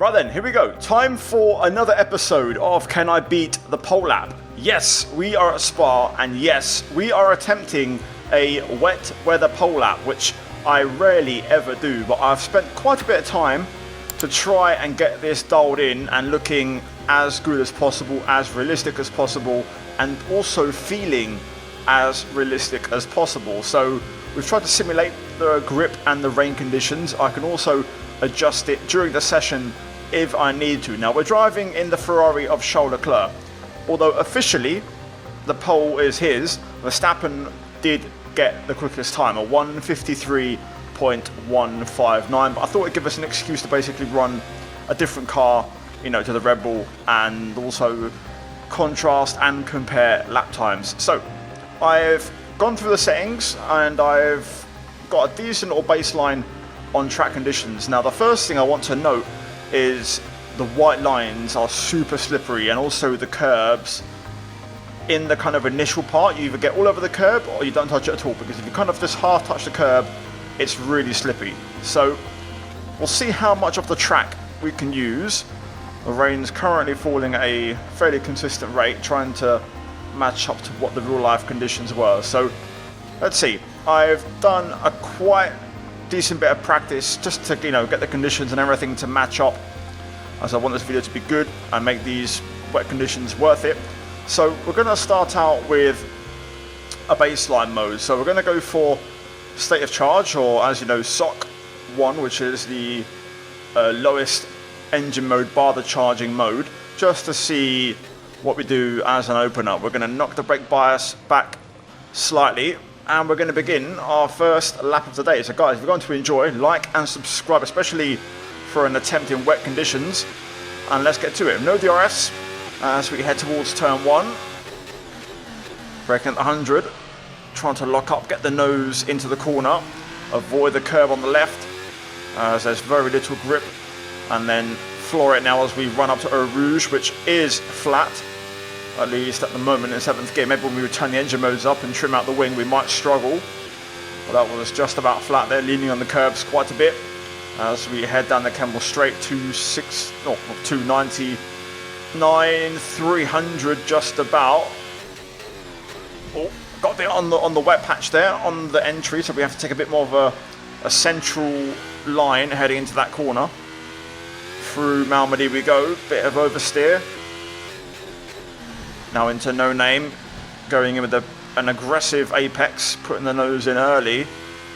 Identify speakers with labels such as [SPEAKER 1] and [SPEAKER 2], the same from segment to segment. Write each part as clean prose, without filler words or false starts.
[SPEAKER 1] Right then, here we go. Time for another episode of Can I Beat the Pole Lap? Yes, we are at Spa, and yes, we are attempting a wet weather pole lap, which I rarely ever do, but I've spent quite a bit of time to try and get this dialed in and looking as good as possible, as realistic as possible, and also feeling as realistic as possible. So we've tried to simulate the grip and the rain conditions. I can also adjust it during the session if I need to. Now we're driving in the Ferrari of Charles Leclerc. Although officially the pole is his, Verstappen did get the quickest time, a 1:53.159. But I thought it'd give us an excuse to basically run a different car, you know, to the Red Bull, and also contrast and compare lap times. So I've gone through the settings and I've got a decent or baseline on track conditions. Now the first thing I want to note is the white lines are super slippery, and also the curbs in the kind of initial part, you either get all over the curb or you don't touch it at all, because if you kind of just half touch the curb, it's really slippy. So we'll see how much of the track we can use. The rain's currently falling at a fairly consistent rate, trying to match up to what the real life conditions were. So let's see. I've done a quite decent bit of practice just to, you know, get the conditions and everything to match up, as I want this video to be good and make these wet conditions worth it. So we're going to start out with a baseline mode. So we're going to go for state of charge, or as you know, SOC 1, which is the lowest engine mode bar the charging mode, just to see what we do as an opener. We're going to knock the brake bias back slightly, and we're going to begin our first lap of the day. So guys, if you're going to enjoy, like and subscribe, especially for an attempt in wet conditions, and let's get to it. No DRS as we head towards turn 1. Braking at 100, trying to lock up, get the nose into the corner, avoid the curb on the left as there's very little grip, and then floor it now as we run up to Eau Rouge, which is flat, at least at the moment in 7th gear. Maybe when we turn the engine modes up and trim out the wing, we might struggle. But that was just about flat there, leaning on the curbs quite a bit as we head down the Kemble Straight, 299, 300 just about. Oh, got there on the wet patch there on the entry, so we have to take a bit more of a central line heading into that corner. Through Malmedy we go, bit of oversteer. Now into No Name, going in with an aggressive apex, putting the nose in early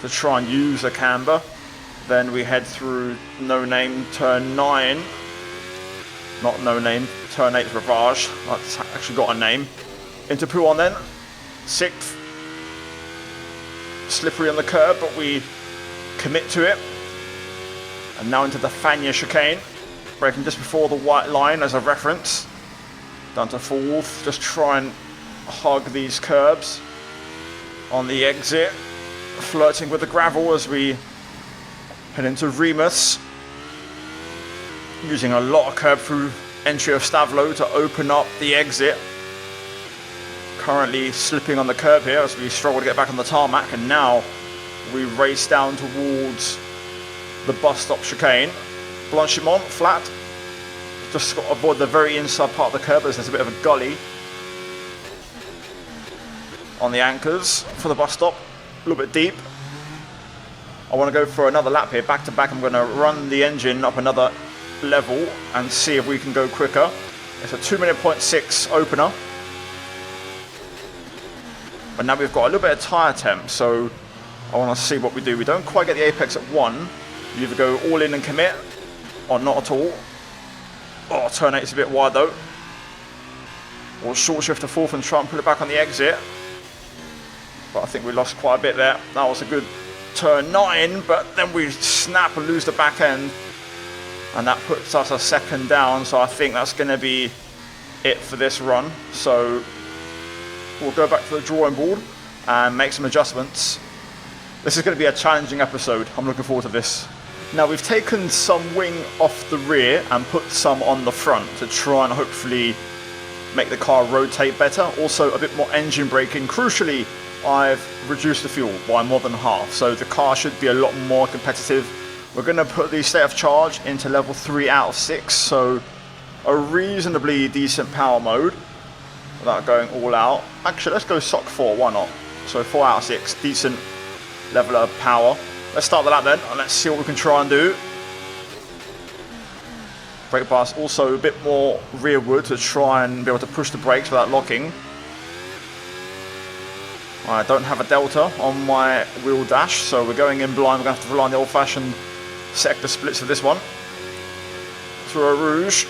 [SPEAKER 1] to try and use the camber. Then we head through No Name, turn 9. Not No Name, turn 8 Ravage. That's actually got a name. Into Pouhon then, 6th. Slippery on the curb, but we commit to it. And now into the Fagnes chicane, braking just before the white line as a reference. Down to 4th, just try and hug these curbs on the exit. Flirting with the gravel as we head into Remus. Using a lot of curb through entry of Stavelot to open up the exit. Currently slipping on the curb here as we struggle to get back on the tarmac, and now we race down towards the bus stop chicane. Blanchimont, flat. Just got to avoid the very inside part of the curb as there's a bit of a gully on the anchors for the bus stop. A little bit deep. I want to go for another lap here, back to back. I'm going to run the engine up another level and see if we can go quicker. It's a 2:06 opener. But now we've got a little bit of tyre temp, so I want to see what we do. We don't quite get the apex at 1. You either go all in and commit, or not at all. Oh, turn 8 is a bit wide though. Or short shift to 4th and try and put it back on the exit. But I think we lost quite a bit there. That was a good turn 9, but then we snap and lose the back end. And that puts us a second down, so I think that's going to be it for this run. So we'll go back to the drawing board and make some adjustments. This is going to be a challenging episode. I'm looking forward to this. Now we've taken some wing off the rear and put some on the front to try and hopefully make the car rotate better. Also a bit more engine braking. Crucially, I've reduced the fuel by more than half, so the car should be a lot more competitive We're going to put the state of charge into level 3 out of 6, so a reasonably decent power mode without going all out. Actually, let's go SOC 4, why not? So 4 out of 6, decent level of power. Let's start the lap then, and let's see what we can try and do. Brake bias also a bit more rearward to try and be able to push the brakes without locking. I don't have a delta on my wheel dash, so we're going in blind. We're going to have to rely on the old-fashioned sector splits for this one. Through Eau Rouge.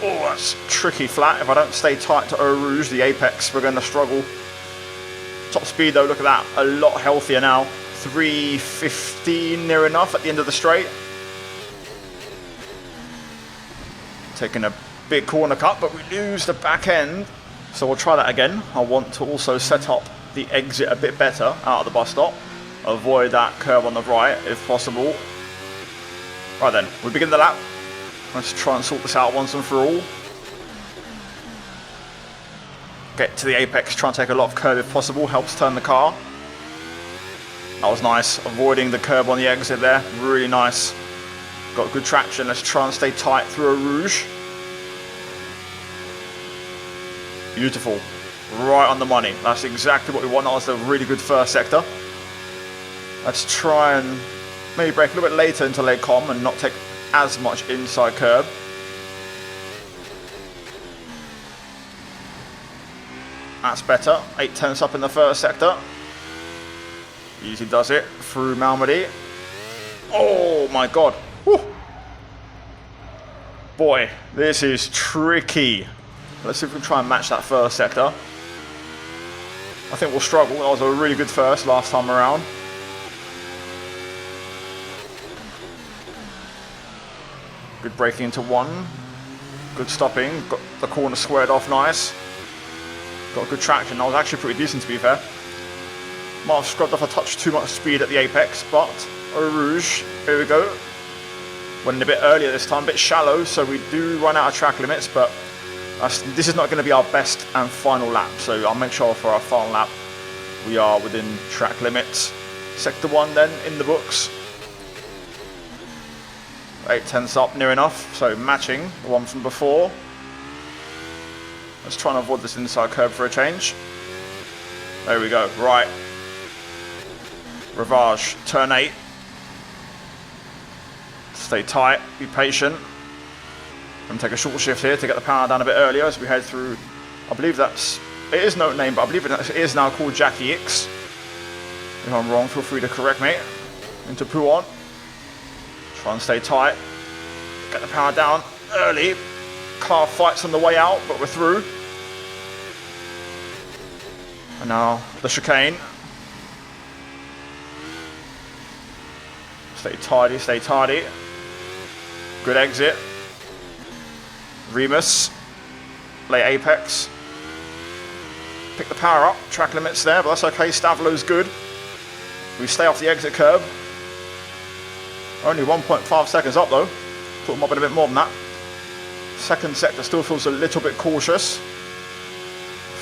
[SPEAKER 1] Oh, that's tricky flat. If I don't stay tight to Eau Rouge, the apex, we're going to struggle. Top speed though, look at that, a lot healthier now. 315 near enough at the end of the straight. Taking a big corner cut, but we lose the back end. So we'll try that again. I want to also set up the exit a bit better out of the bus stop. Avoid that curve on the right if possible. Right then, we begin the lap. Let's try and sort this out once and for all. Get to the apex, try and take a lot of curb if possible, helps turn the car. That was nice, avoiding the curb on the exit there, really nice. Got good traction, let's try and stay tight through Eau Rouge. Beautiful, right on the money. That's exactly what we want. That was a really good first sector. Let's try and maybe brake a little bit later into Les Combes and not take as much inside curb. That's better, 8/10 up in the first sector. Easy does it through Malmedy. Oh my god. Woo. Boy, this is tricky. Let's see if we can try and match that first sector. I think we'll struggle. That was a really good first last time around. Good braking into one. Good stopping. Got the corner squared off nice. Got good traction. That was actually pretty decent to be fair. Might have scrubbed off a touch too much speed at the apex, but Eau Rouge, here we go. Went in a bit earlier this time, a bit shallow, so we do run out of track limits, but this is not going to be our best and final lap, so I'll make sure for our final lap we are within track limits. Sector 1 then, in the books. 8/10 up, near enough, so matching the one from before. Let's try and avoid this inside curve for a change. There we go, right. Rivage, turn 8. Stay tight, be patient. I'm going to take a short shift here to get the power down a bit earlier as we head through, I believe it is no name, but I believe it is now called Jackie X. If I'm wrong, feel free to correct me. Into Pouon. Try and stay tight. Get the power down early. Car fights on the way out, but we're through. And now the chicane. Stay tidy, stay tidy. Good exit. Remus. Late apex. Pick the power up. Track limits there, but that's okay. Stavelow's good. We stay off the exit curb. Only 1.5 seconds up though. Thought it might have been a bit more than that. Second sector still feels a little bit cautious.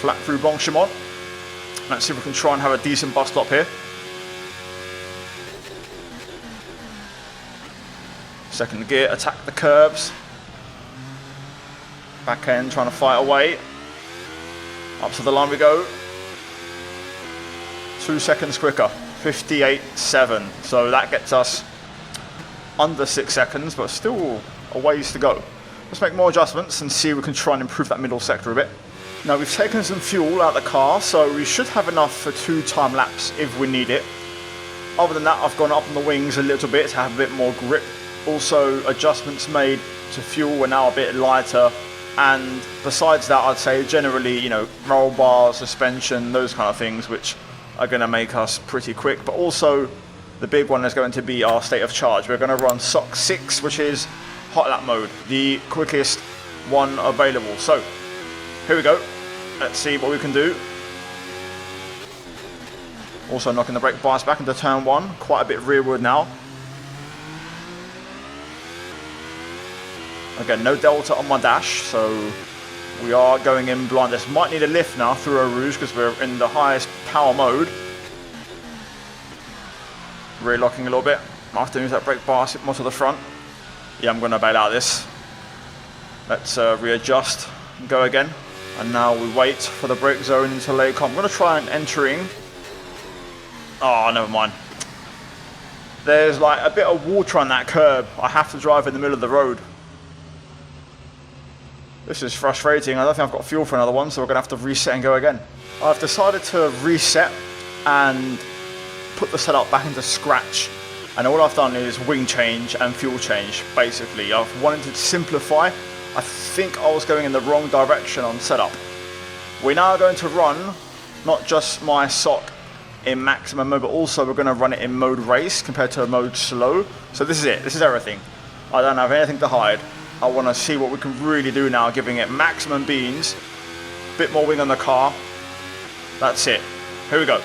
[SPEAKER 1] Flat through Blanchimont. Let's see if we can try and have a decent bus stop here. Second gear, attack the curbs. Back end trying to fight away. Up to the line we go. 2 seconds quicker. 58.7. So that gets us under 6 seconds, but still a ways to go. Let's make more adjustments and see if we can try and improve that middle sector a bit. Now we've taken some fuel out of the car, so we should have enough for 2 time laps if we need it. Other than that, I've gone up on the wings a little bit to have a bit more grip. Also, adjustments made to fuel, we're now a bit lighter. And besides that, I'd say generally, you know, roll bars, suspension, those kind of things, which are going to make us pretty quick. But also, the big one is going to be our state of charge. We're going to run SOC 6, which is hot lap mode, the quickest one available. So, here we go. Let's see what we can do. Also knocking the brake bias back into turn 1. Quite a bit rearward now. Again, no delta on my dash, so we are going in blind. This might need a lift now through Eau Rouge because we're in the highest power mode. Rear locking a little bit. I have to move that brake bar a bit more to the front. Yeah, I'm going to bail out of this. Let's readjust and go again. And now we wait for the brake zone into late comp. I'm going to try and entering. Oh, never mind. There's like a bit of water on that curb. I have to drive in the middle of the road. This is frustrating. I don't think I've got fuel for another one, so we're going to have to reset and go again. I've decided to reset and put the setup back into scratch. And all I've done is wing change and fuel change, basically. I've wanted to simplify. I think I was going in the wrong direction on setup. We're now going to run not just my sock in maximum mode, but also we're going to run it in mode race compared to mode slow. So this is it. This is everything. I don't have anything to hide. I want to see what we can really do now, giving it maximum beans, bit more wing on the car. That's it. Here we go.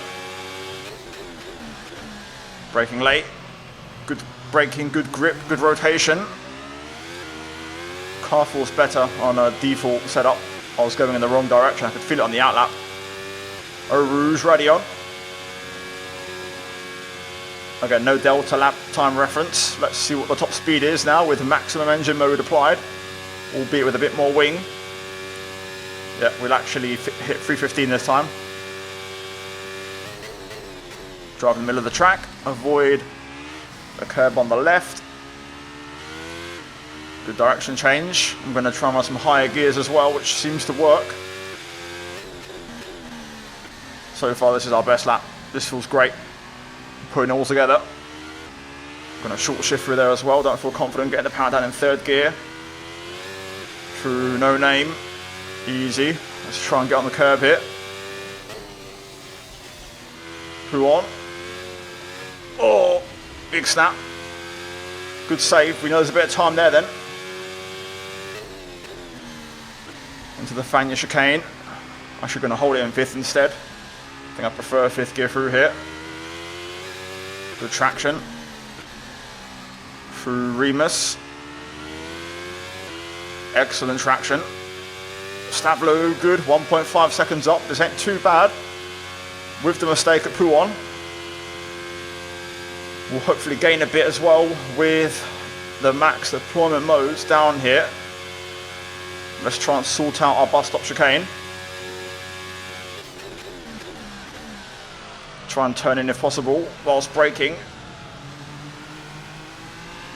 [SPEAKER 1] Braking late. Good braking, good grip, good rotation. Car feels better on a default setup. I was going in the wrong direction. I could feel it on the outlap. Eau Rouge ready on. Again, no delta lap time reference. Let's see what the top speed is now with maximum engine mode applied, albeit with a bit more wing. Yeah, we'll actually hit 315 this time. Drive in the middle of the track, avoid the curb on the left. Good direction change. I'm going to try and run some higher gears as well, which seems to work. So far, this is our best lap. This feels great. Putting it all together. Going to short shift through there as well. Don't feel confident getting the power down in third gear. Through no name. Easy. Let's try and get on the curb here. Through on. Oh, big snap. Good save. We know there's a bit of time there then. Into the Fania chicane. Actually going to hold it in fifth instead. I think I prefer fifth gear through here. Good traction. Through Remus. Excellent traction. Stablo, good. 1.5 seconds up. This ain't too bad. With the mistake at Pouon. We'll hopefully gain a bit as well with the max deployment modes down here. Let's try and sort out our bus stop chicane. Try and turn in if possible whilst braking.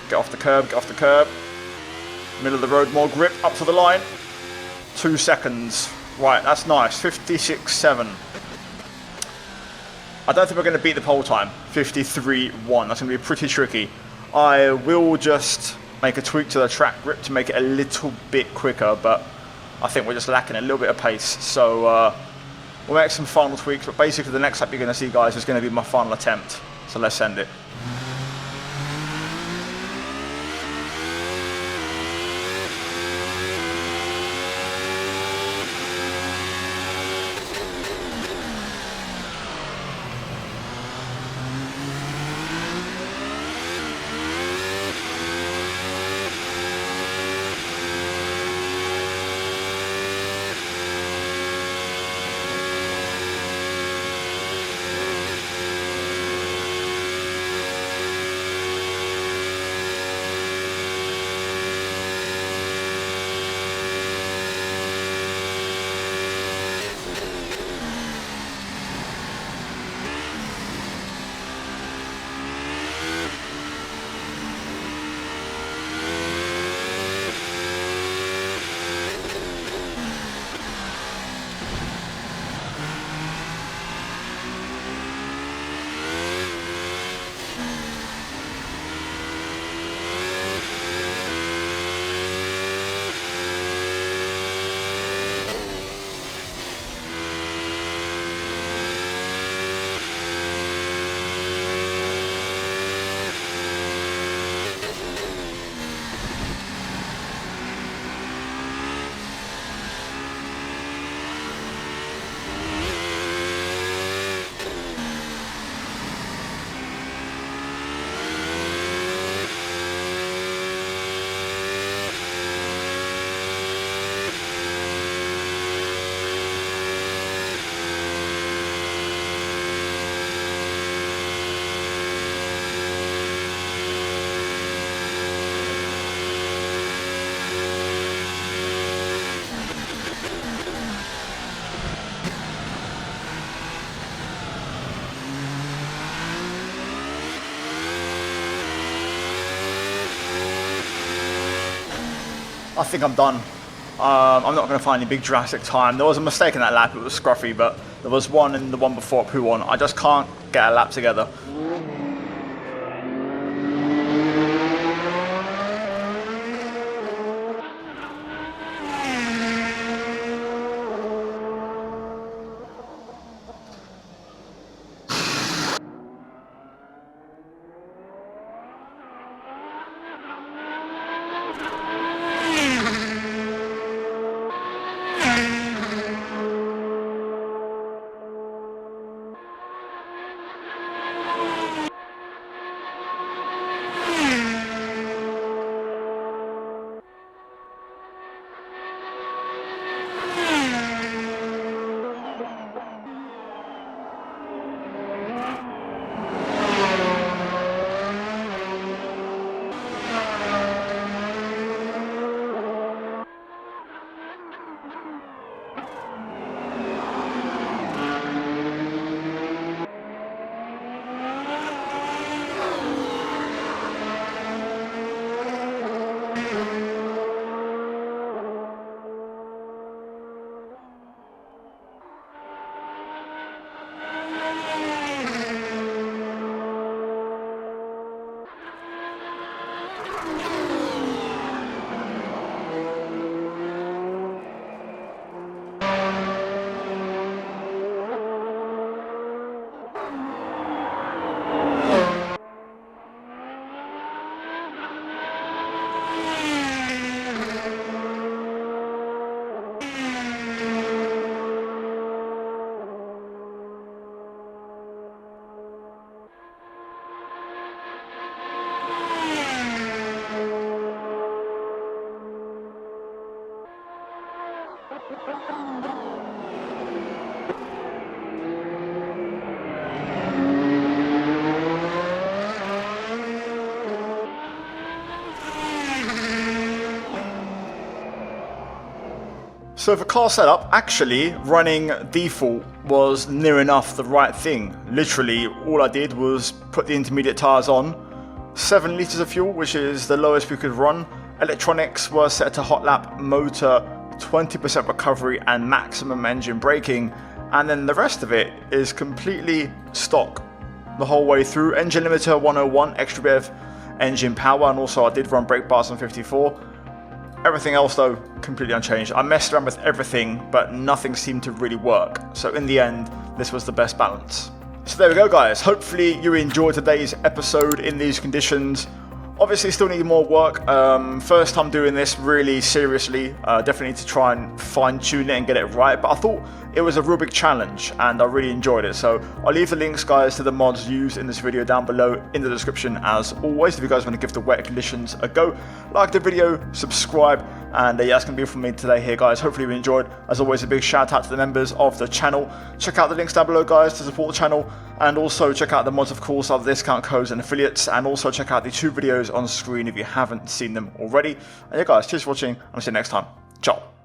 [SPEAKER 1] Get off the curb, get off the curb. Middle of the road, more grip, up to the line. 2 seconds. Right, that's nice. 56.7. I don't think we're going to beat the pole time. 53.1. That's going to be pretty tricky. I will just make a tweak to the track grip to make it a little bit quicker, but I think we're just lacking a little bit of pace. So we'll make some final tweaks, but basically the next lap you're going to see, guys, is going to be my final attempt. So let's end it. I think I'm done. I'm not going to find any big drastic time. There was a mistake in that lap, it was scruffy, but there was one in the one before at P1. I just can't get a lap together. So for car setup, actually running default was near enough the right thing. Literally, all I did was put the intermediate tyres on, 7 litres of fuel, which is the lowest we could run. Electronics were set to hot lap, motor, 20% recovery and maximum engine braking. And then the rest of it is completely stock the whole way through. Engine limiter 101, extra bit of engine power, and also I did run brake bars on 54. Everything else though, completely unchanged. I messed around with everything, but nothing seemed to really work. So in the end, this was the best balance. So there we go guys, hopefully you enjoyed today's episode in these conditions. Obviously still need more work. First time doing this really seriously. Definitely need to try and fine tune it and get it right. But I thought it was a real big challenge and I really enjoyed it. So I'll leave the links guys to the mods used in this video down below in the description as always. If you guys want to give the wet conditions a go, like the video, subscribe, and yeah, that's going to be it from me today here guys. Hopefully you enjoyed. As always, a big shout out to the members of the channel. Check out the links down below guys to support the channel, and also check out the mods of course, other discount codes and affiliates, and also check out the 2 videos on screen if you haven't seen them already. And yeah guys, cheers for watching, and I'll see you next time. Ciao.